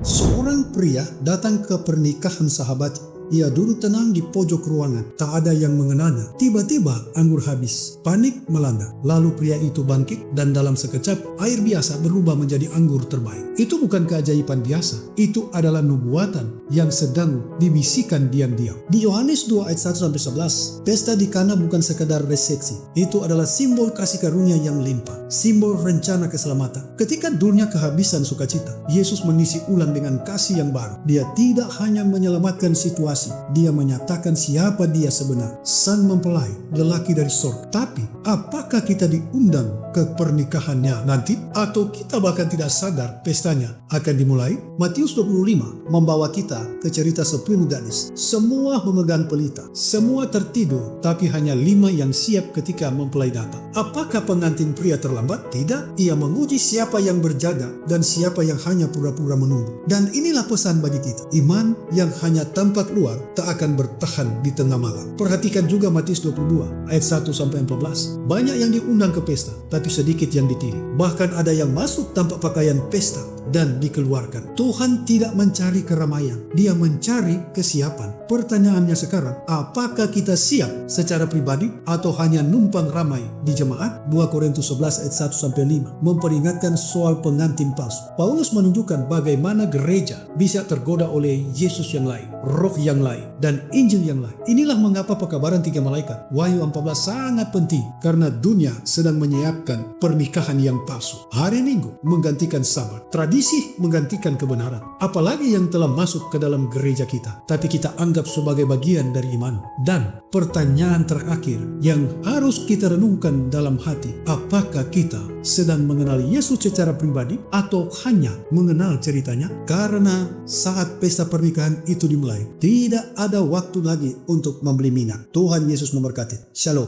Seorang pria datang ke pernikahan sahabatnya. Ia duduk tenang di pojok ruangan, tak ada yang mengenalnya. Tiba-tiba anggur habis, panik melanda. Lalu pria itu bangkit dan dalam sekejap air biasa berubah menjadi anggur terbaik. Itu bukan keajaiban biasa, itu adalah nubuatan yang sedang dibisikkan diam-diam. Di Yohanes 2 ayat 1-11, pesta di Kana bukan sekedar resepsi. Itu adalah simbol kasih karunia yang limpah, simbol rencana keselamatan. Ketika dunia kehabisan sukacita, Yesus mengisi ulang dengan kasih yang baru. Dia tidak hanya menyelamatkan situasi, dia menyatakan siapa dia sebenarnya, sang mempelai, lelaki dari sorga. Tapi apakah kita diundang ke pernikahannya nanti? Atau kita bahkan tidak sadar pestanya akan dimulai? Matius 25 membawa kita ke cerita 10 gadis. Semua memegang pelita, semua tertidur, tapi hanya 5 yang siap ketika mempelai datang. Apakah pengantin pria terlambat? Tidak. Ia menguji siapa yang berjaga dan siapa yang hanya pura-pura menunggu. Dan inilah pesan bagi kita. Iman yang hanya tampak luar tak akan bertahan di tengah malam. Perhatikan juga Matius 22 ayat 1-14. Banyak yang diundang ke pesta, tapi sedikit yang dipilih. Bahkan ada yang masuk tanpa pakaian pesta dan dikeluarkan. Tuhan tidak mencari keramaian, Dia mencari kesiapan. Pertanyaannya sekarang, apakah kita siap secara pribadi atau hanya numpang ramai di jemaat? 2 Korintus 11 ayat 1-5 memperingatkan soal pengantin palsu. Paulus menunjukkan bagaimana gereja bisa tergoda oleh Yesus yang lain, roh yang lain, dan Injil yang lain. Inilah mengapa pekabaran 3 malaikat Wahyu 14 sangat penting, karena dunia sedang menyiapkan pernikahan yang palsu. Hari Minggu menggantikan Sabat, tradisi menggantikan kebenaran, apalagi yang telah masuk ke dalam gereja kita, tapi kita anggap sebagai bagian dari iman. Dan pertanyaan terakhir yang harus kita renungkan dalam hati, apakah kita sedang mengenal Yesus secara pribadi atau hanya mengenal ceritanya? Karena saat pesta pernikahan itu dimulai, tidak ada waktu lagi untuk membeli minyak. Tuhan Yesus memberkati. Shalom.